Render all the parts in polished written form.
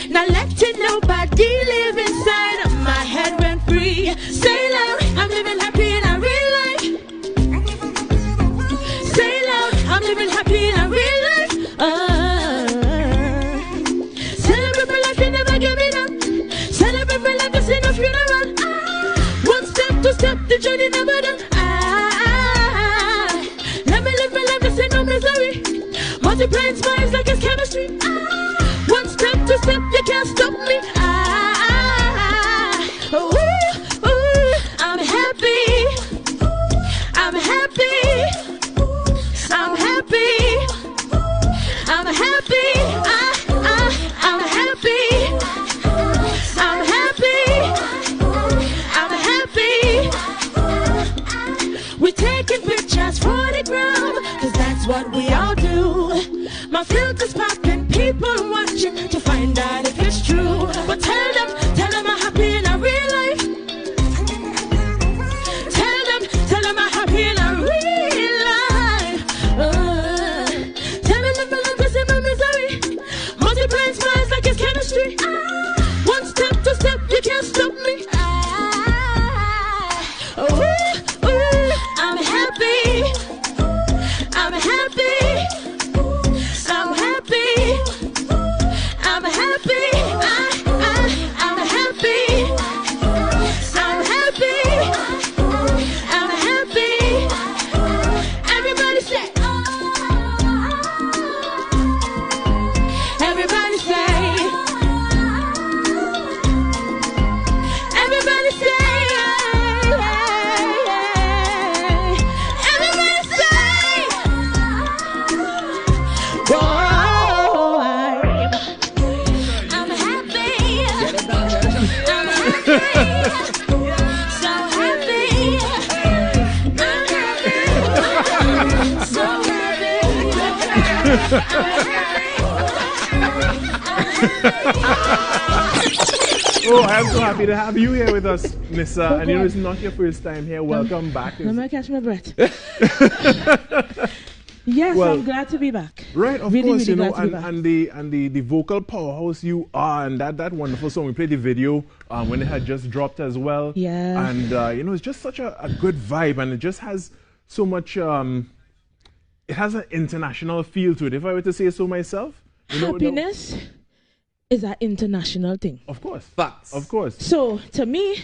Not letting nobody live inside of my head rent free. Say loud, I'm living happy in a real life. Say loud, I'm living happy in a real life. Celebrate my life, you never give me up. Celebrate my life, it's in a funeral. One step, two step, the journey never done. Let me live my life, this ain't no misery. Multiplying smiles like it's chemistry. One step, two step, you can't stop me. I'm happy. I'm happy. I'm happy. I'm happy. I'm happy. I'm happy. I'm happy. We're taking pictures for the gram, 'cause that's what we all do. My filter's popping, people watching to find out if it's true. But tell them I'm happy in a real life. Tell them I'm happy in a real life. Tell them my life is in my misery. Multiplying smiles like it's chemistry. One step, two step, you can't stop me. I'm happy. I'm happy. I'm happy. I'm happy. I'm happy. I'm happy. I'm happy. Everybody say. Everybody say. Everybody say. Everybody say. I'm happy. I'm happy. So happy. I'm happy. So Oh, I'm so happy to have you here with us, Nisa. And you know, it's not your first time here. Welcome back. Let me catch my breath. Yes, Well, I'm glad to be back. Right, of Really, course, really you know, glad to be back. and the vocal powerhouse you are, and that wonderful song. We played the video when it had just dropped as well. Yeah. And you know, it's just such a good vibe, and it just has so much. It has an international feel to it. If I were to say so myself, you know, Happiness is an international thing. of course, Facts. of course. So to me,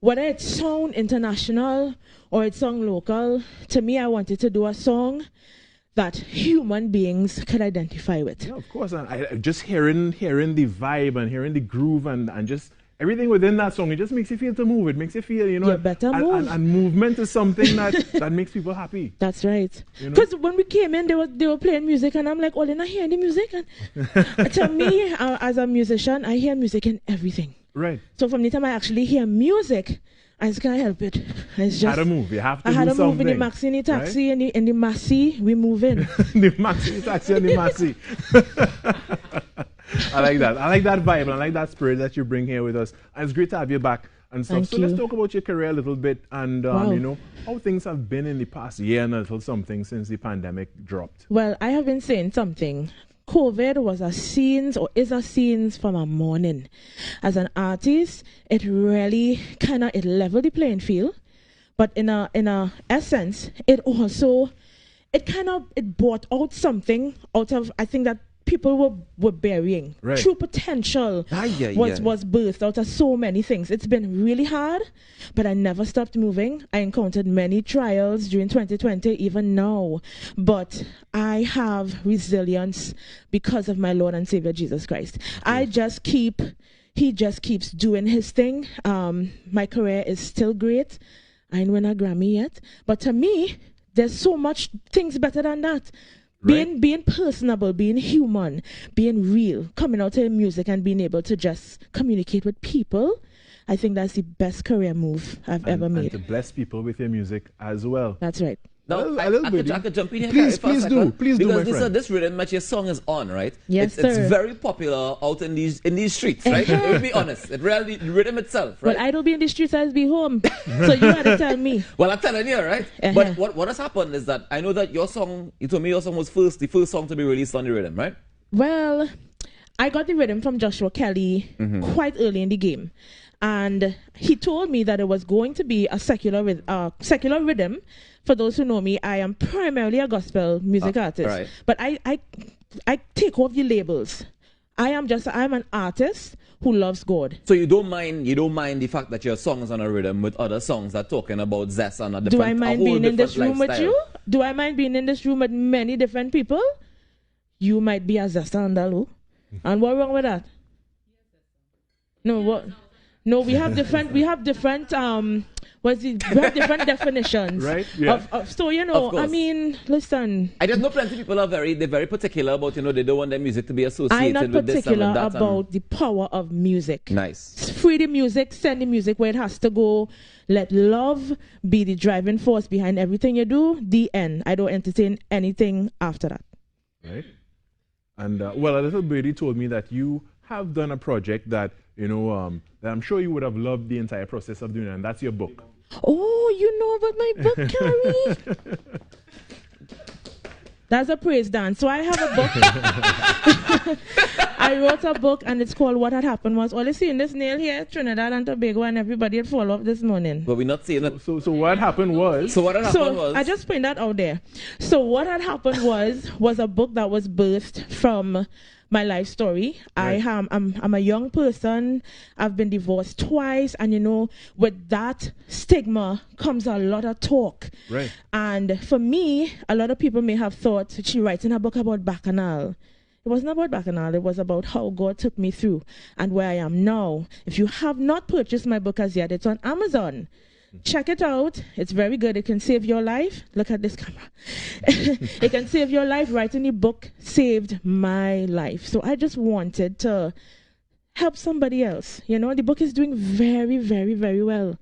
whether it sound international or it sound local, to me I wanted to do a song that human beings could identify with. Yeah, of course. And I just hearing the vibe and hearing the groove and just everything within that song, it just makes you feel to move. It makes you feel, you know, You better move. And movement is something that makes people happy. That's right. You know? Because when we came in, they were playing music, and I'm like, oh, they're not hearing the music. And to me, as a musician, I hear music in everything. Right. So from the time I actually hear music, I just can't help it. It's just, Had to move. You have to I had do to move in the something. maxi, in the taxi, in the Massey, we move in. The maxi, taxi, and the maxi. I like that. I like that vibe. And I like that spirit that you bring here with us. And it's great to have you back and stuff. Thank So you. let's talk about your career a little bit and Wow. you know how things have been in the past year and a little something since the pandemic dropped. Well, I have been saying something. COVID was a scenes or is a scenes from a morning. As an artist, it really it leveled the playing field, but in a essence, it also it brought out something out of, I think, that people were burying. Right. True potential was birthed out of so many things. It's been really hard, but I never stopped moving. I encountered many trials during 2020, even now. But I have resilience because of my Lord and Savior Jesus Christ. He just keeps doing his thing. My career is still great. I ain't win a Grammy yet. But to me, there's so much things better than that. Being personable, being human, being real, coming out in music and being able to just communicate with people, I think that's the best career move I've ever made. And to bless people with your music as well. That's right. Now, A little bit. I could jump in here. Please, for a please second, do. Please do, my because friend. this rhythm that your song is on, right? Yes, it's sir. very popular out in these streets, right? Let's be honest. It really, the rhythm itself, right? Well, I don't be in the streets, I be home. So you had to tell me. Well, I'm telling you, right? But what has happened is that I know that your song, you told me your song was the first song to be released on the rhythm, right? Well, I got the rhythm from Joshua Kelly quite early in the game. And he told me that it was going to be a secular rhythm. For those who know me, I am primarily a gospel music artist. Right. But I take off the labels. I'm an artist who loves God. So you don't mind the fact that your songs on a rhythm with other songs that talking about zest and a different. Do I mind being in this room with you? Do I mind being in this room with many different people? You might be a zest and Dalu. And what wrong with that? No, what? No, we have different definitions. Right? Yeah. So, I mean, listen. I just know plenty of people they're very particular about, they don't want their music to be associated with this and I'm not that. particular about the power of music. Nice. Free the music, send the music where it has to go. Let love be the driving force behind everything you do. The end. I don't entertain anything after that. Right. And, a little birdie told me that you have done a project that, that I'm sure you would have loved the entire process of doing, and that's your book. Oh, you know about my book, Carrie? That's a praise dance. So I have a book. I wrote a book, and it's called What Had Happened Was. All you see in this nail here, Trinidad and Tobago, and everybody had fall off this morning. But we're not seeing it. So what happened was... So what had happened was... I just put that out there. So what had happened was a book that was birthed from my life story. Right. I'm a young person. I've been divorced twice, and with that stigma comes a lot of talk. Right. And for me, a lot of people may have thought she writes in a book about Bacchanal. It wasn't about Bacchanal. It was about how God took me through and where I am now. If you have not purchased my book as yet, it's on Amazon. Check it out. It's very good. It can save your life. Look at this camera. It can save your life. Writing the book saved my life. So I just wanted to help somebody else. The book is doing very, very, very well.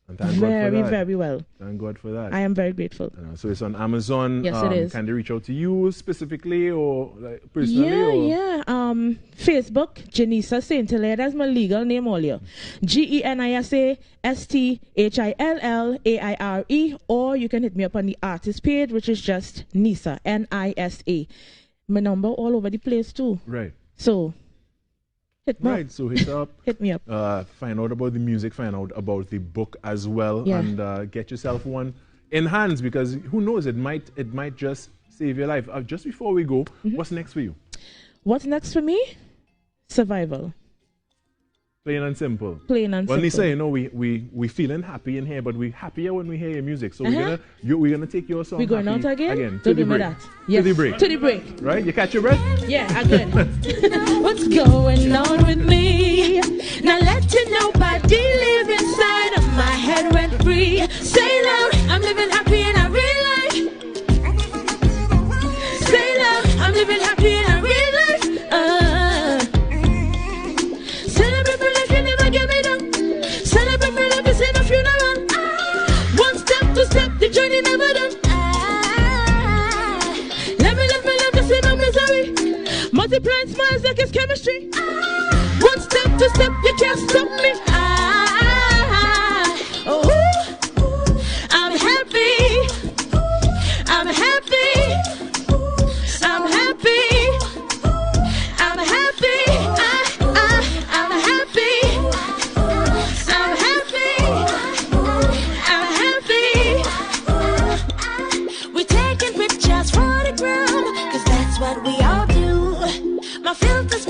And thank very, God for that. very well. Thank God for that. I am very grateful. So it's on Amazon. Yes, it is. Can they reach out to you specifically or personally? Yeah. Facebook, Janisa Saint Hilaire. That's my legal name, all you. GENISA STHILLAIRE. Or you can hit me up on the artist page, which is just Nisa, NISA. My number all over the place too. Right. So hit me up. So hit up. Hit me up. Find out about the music, find out about the book as well, Yeah. and get yourself one in hands, because who knows, it might just save your life. Just before we go, what's next for you? What's next for me? Survival. Plain and simple. Plain and well, simple. Nisa, we feeling happy in here, but we happier when we hear your music. So we're gonna take your song. We going Happy out again? to the Don't break. that. Yes. To the break. To the break. Right? You catch your breath? Yeah, I good. What's going on with me? Now let nobody live inside of my head rent free. Say loud, I'm living happy in a real life. Say loud, I'm living happy in a real life. Celebrate my life, you never get me down. Celebrate my life, it's in a funeral. One step, two step, the journey never done. Let me live my life, it's in no misery. Multiplying smiles like it's chemistry. One step, two step, you can't stop me. I'm happy. I'm happy. I'm happy. I'm happy. I'm happy. I'm happy. I'm happy. We're taking pictures for the gram, 'cause that's what we all do. My filter's